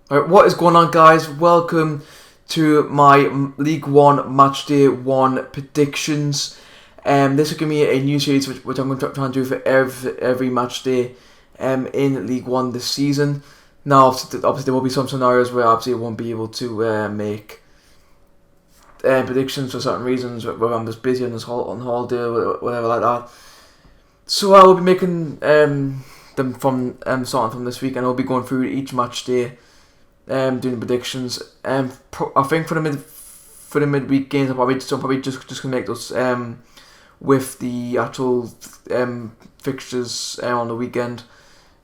Alright, what is going on, guys? Welcome to my League One Matchday 1 predictions. This is going to be a new series which I'm going to try and do for every matchday in League One this season. Now, obviously there will be some scenarios where obviously I won't be able to make predictions for certain reasons, whether I'm just busy on holiday or whatever like that. So I will be making them from starting from this week, and I'll be going through each match day. Doing predictions. I think for the midweek games, I'm probably just gonna make those with the actual fixtures on the weekend.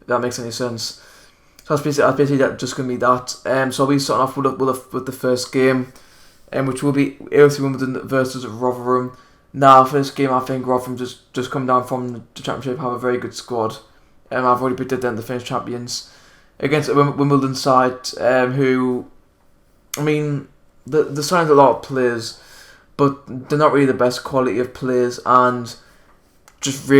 If that makes any sense. So that's basically just gonna be that. So I'll be starting off with the first game, which will be AFC Wimbledon versus Rotherham. Now, first game, I think Rotherham just come down from the Championship, have a very good squad. I've already predicted them to finish champions against a Wimbledon side, who, I mean, they signed a lot of players, but they're not really the best quality of players, and because they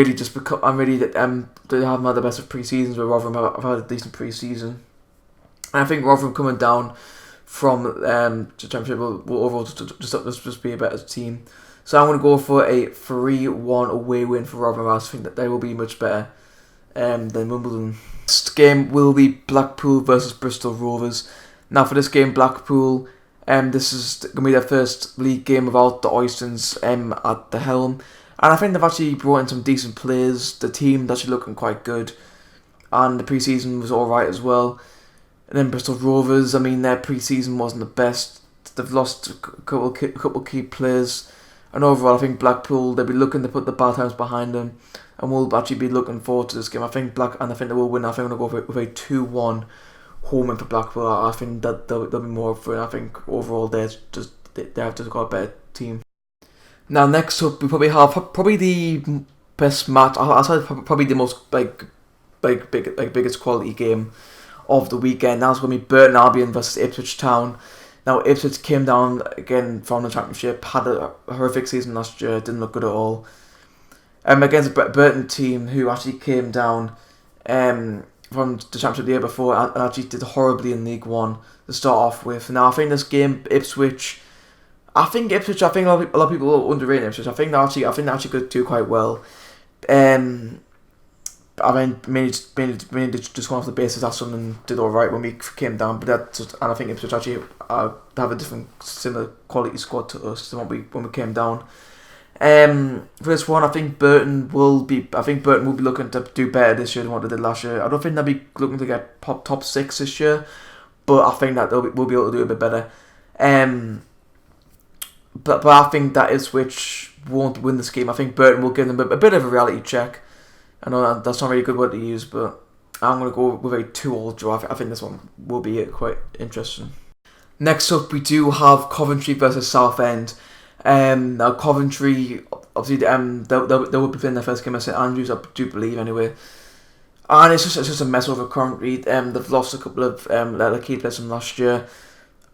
haven't had the best of pre-seasons. Where Rotherham have had a decent pre-season, and I think Rotherham coming down from the Championship will overall just be a better team. So I'm going to go for a 3-1 away win for Rotherham. I think that they will be much better than Wimbledon. Next game will be Blackpool versus Bristol Rovers. Now, for this game, Blackpool, this is going to be their first league game without the Oystons at the helm, and I think they've actually brought in some decent players. The team's actually looking quite good, and the pre-season was alright as well. And then Bristol Rovers, I mean, their pre-season wasn't the best. They've lost a couple key players, and overall, I think Blackpool, they'll be looking to put the bad times behind them, and we'll actually be looking forward to this game. I think they will win. I think I'm going to go with a 2-1 home win for Blackpool. I think that they'll be more for it. I think overall they have just got a better team. Now, next up, we probably have the best match. I'll say probably the most biggest quality game of the weekend. Now it's going to be Burton Albion versus Ipswich Town. Now, Ipswich came down again from the Championship, had a horrific season last year, didn't look good at all. Against a Burton team who actually came down from the Championship the year before and actually did horribly in League One to start off with. Now, I think this game, Ipswich, I think a lot of people are underrating Ipswich. I think they actually could do quite well. I mean, mainly just going off the basis that Southend did alright when we came down, and I think Ipswich actually have a different, similar quality squad to us than when we came down. For this one, I think Burton will be looking to do better this year than what they did last year. I don't think they'll be looking to get top 6 this year, but I think that we'll be able to do a bit better. But I think that Ipswich won't win this game. I think Burton will give them a bit of a reality check. I know that's not a really good word to use, but I'm going to go with a 2-2 draw. I think this one will be quite interesting. Next up, we do have Coventry versus Southend. Now, Coventry, obviously, they will be playing their first game at St Andrews, I do believe, anyway. And it's just a mess over Coventry. They've lost a couple of their key players from last year,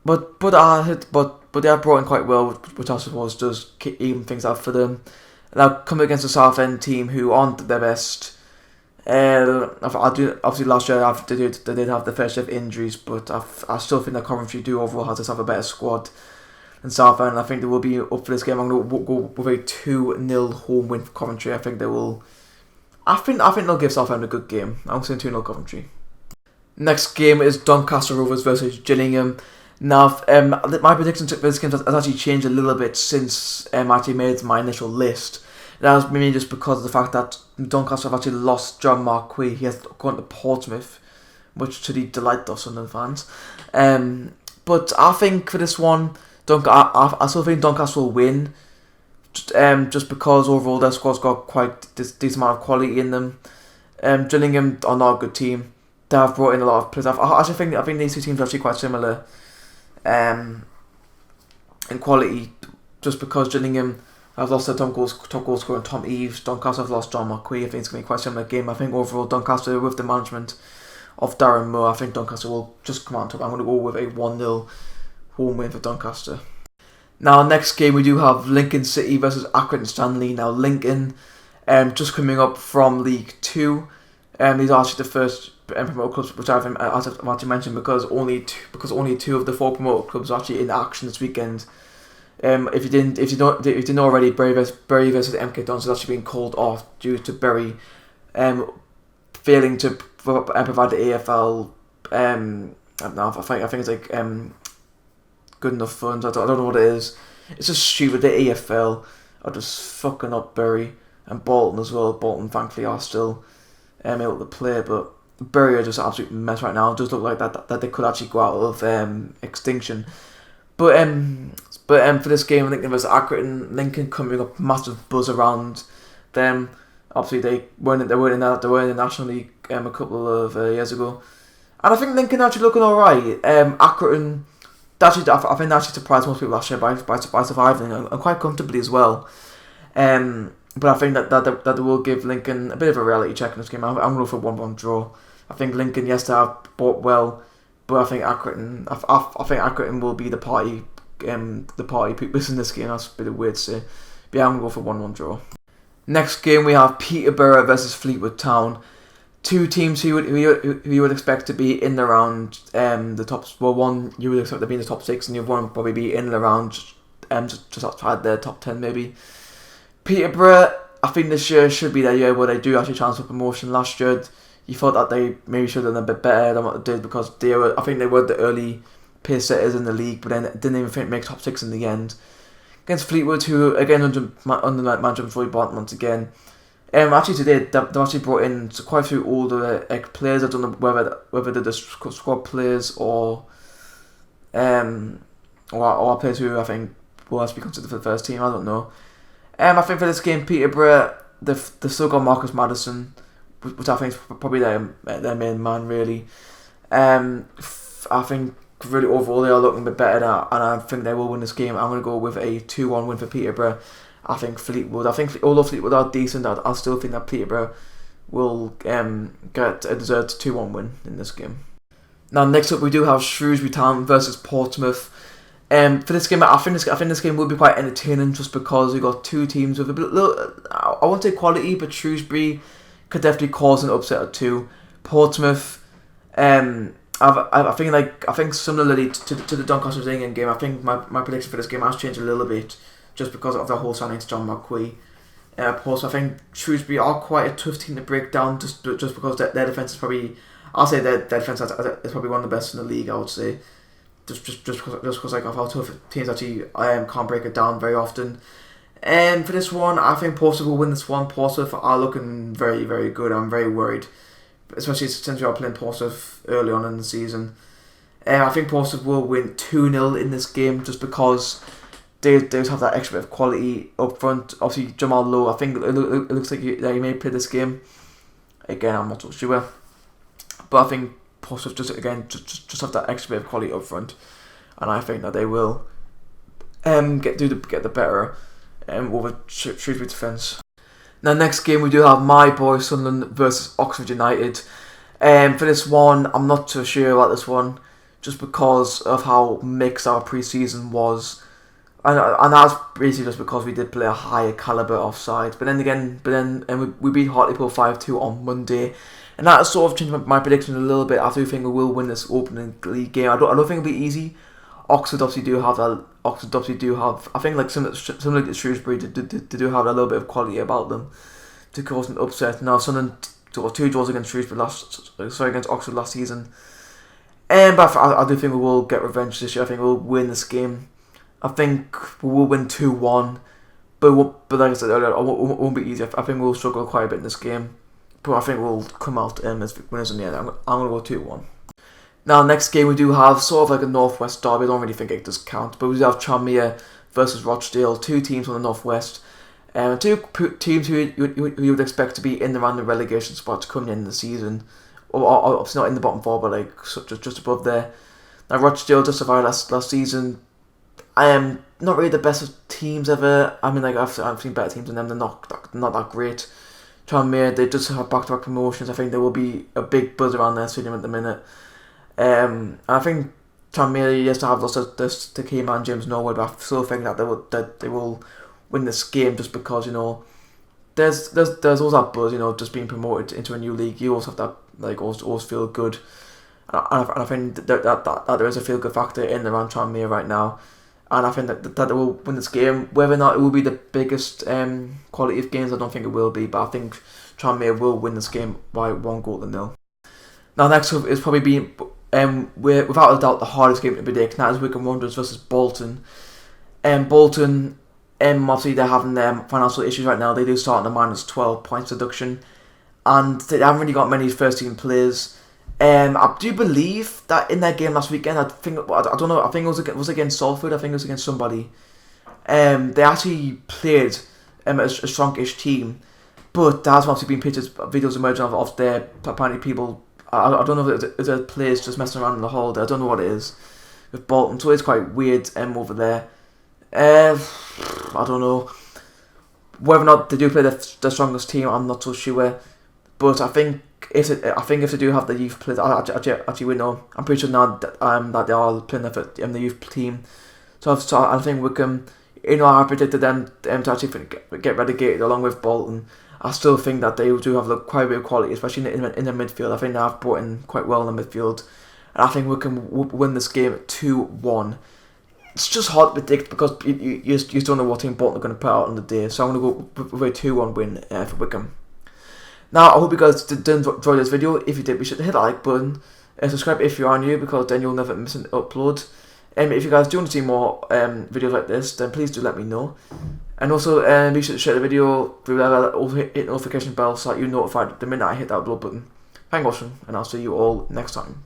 but they have brought in quite well, which I suppose does even things out for them. Now, coming against a Southend team who aren't their best. Obviously last year they did have their fair share of injuries, but I still think that Coventry do overall have a better squad than Southend. I think they will be up for this game. I'm going to go with a 2-0 home win for Coventry. I think they will. I think they'll give Southend a good game. I'm saying 2-0 Coventry. Next game is Doncaster Rovers versus Gillingham. Now, my prediction for this game has actually changed a little bit since I actually made my initial list. That was mainly just because of the fact that Doncaster have actually lost John Marquis. He has gone to Portsmouth, much to the delight of Sunderland fans. But I think for this one, I still think Doncaster will win, just because overall their squad's got quite decent amount of quality in them. Gillingham are not a good team. They have brought in a lot of players. I think these two teams are actually quite similar in quality, just because Gillingham have lost their top goal scorer Tom Eves. Doncaster have lost John Marquis. I think it's going to be quite a similar game. I think overall Doncaster, with the management of Darren Moore, I think Doncaster will just come out top. I'm going to go with a 1-0 home win for Doncaster. Now, next game we do have Lincoln City versus Accrington Stanley. Now, Lincoln, just coming up from League 2. These are actually the first promoted clubs, which I've actually mentioned, because only two of the 4 promoted clubs are actually in action this weekend. If you didn't already, Bury versus MK Dons has actually been called off due to Bury failing to provide the AFL. I don't know. I think it's like good enough funds. I don't know what it is. It's just stupid. The AFL are just fucking up Bury and Bolton as well. Bolton thankfully are still able to play, but Bury are just an absolute mess right now. It does look like that they could actually go out of extinction. But for this game, Lincoln versus Accrington, Lincoln coming up massive buzz around them. Obviously, they weren't in the National League a couple of years ago, and I think Lincoln actually looking alright. Accrington, I think they actually surprised most people last year by surviving and quite comfortably as well. But I think that they will give Lincoln a bit of a reality check in this game. I'm going to go for a 1-1 draw. I think Lincoln, yes, they have bought well, but I think Accrington will be the party poopers in this game. That's a bit weird to say. But yeah, I'm going to go for 1-1 draw. Next game we have Peterborough versus Fleetwood Town. Two teams who you would expect to be in and around the top. Well, one you would expect to be in the top 6, and the other one would probably be in and around just outside the top 10 maybe. Peterborough, I think this year should be their year where they do actually chance for promotion. Last year, you thought that they maybe should have done a bit better than what they did, because I think they were the early pace setters in the league, but then didn't even make top 6 in the end. Against Fleetwood, who again under management Roy Barton once again. Actually today they've actually brought in quite a few older players. I don't know whether they're the squad players or players who I think will actually be considered for the first team. I don't know. I think for this game, Peterborough, they've still got Marcus Maddison, which I think is probably their main man really. I think really overall they are looking a bit better now, and I think they will win this game. I'm going to go with a 2-1 win for Peterborough. Although Fleetwood are decent, I still think that Peterborough will get a deserved 2-1 win in this game. Now next up we do have Shrewsbury Town versus Portsmouth. For this game, I think this game will be quite entertaining, just because we got two teams with a bit little, I won't say quality, but Shrewsbury could definitely cause an upset or two. Portsmouth, I think similarly to the Doncaster England game, I think my prediction for this game has changed a little bit, just because of the whole signing to John McQueen. Portsmouth, I think Shrewsbury are quite a tough team to break down, just because their defence is probably, I'll say their defence is probably one of the best in the league. I would say. Just because like of how tough teams actually can't break it down very often. For this one, I think Portsmouth will win this one. Portsmouth are looking very, very good. I'm very worried, especially since we are playing Portsmouth early on in the season. I think Portsmouth will win 2-0 in this game, just because they just have that extra bit of quality up front. Obviously, Jamal Lowe, I think it looks like he may play this game. Again, I'm not so sure, but I think Portsmouth just have that extra bit of quality up front, and I think that they will get the better over Shrewsbury defence. Now next game we do have my boy Sunderland versus Oxford United. For this one, I'm not so sure about this one, just because of how mixed our pre-season was, and that's basically just because we did play a higher calibre offside. But then we beat Hartlepool 5-2 on Monday. And that sort of changed my prediction a little bit. I do think we will win this opening league game. I don't think it'll be easy. Oxford obviously do have. I think like similar to Shrewsbury, they do have a little bit of quality about them to cause an upset. Now Sunderland got 2 draws against against Oxford last season. But I do think we will get revenge this year. I think we'll win this game. I think we will win 2-1. But like I said earlier, it won't be easy. I think we'll struggle quite a bit in this game. But I think we'll come out as winners in the end. I'm going to go 2-1. Now, next game we do have sort of like a Northwest derby. I don't really think it does count. But we do have Tranmere versus Rochdale. 2 teams from the Northwest. 2 teams who you would expect to be in around the relegation spots coming in the season. Or obviously not in the bottom 4, but like just above there. Now, Rochdale just survived last season. I am not really the best of teams ever. I mean, like I've seen better teams than them. They're not that great. Tranmere, they just have back-to-back promotions. I think there will be a big buzz around their stadium at the minute. I think Tranmere, yes, to have lost this to key man James Norwood, but I still think that they will win this game, just because there's always that buzz, just being promoted into a new league. You always have that, like, always feel good. And I think that there is a feel good factor in around Tranmere right now. And I think that they will win this game. Whether or not it will be the biggest quality of games, I don't think it will be. But I think Tranmere will win this game by 1-0. Now, next up is probably being, without a doubt, the hardest game to predict. And that is Wycombe Wanderers versus Bolton. Bolton, obviously they're having financial issues right now. They do start on a -12 points deduction. And they haven't really got many first team players. I do believe that in their game last weekend, I don't know, I think it was against Salford, I think it was against somebody. They actually played a strongish team, but there has obviously been videos emerging of their, apparently people, I don't know if the players just messing around in the hole. I don't know what it is with Bolton, so it's quite weird over there. I don't know whether or not they do play the strongest team. I'm not so sure, but I think if they do have the youth players, actually we know. I'm pretty sure now that they are playing in the youth team. So I think Wycombe, I predicted them to actually get relegated along with Bolton. I still think that they do have quite a bit of quality, especially in the midfield. I think they have brought in quite well in the midfield, and I think Wycombe will win this game 2-1. It's just hard to predict because you just don't know what team Bolton are going to put out on the day. So I'm going to go with a 2-1 win for Wycombe. Now, I hope you guys did enjoy this video. If you did, be sure to hit the like button and subscribe if you are new, because then you'll never miss an upload. If you guys do want to see more videos like this, then please do let me know. And also, be sure to share the video, also hit the notification bell so that you're notified the minute I hit that upload button. Thanks for watching, and I'll see you all next time.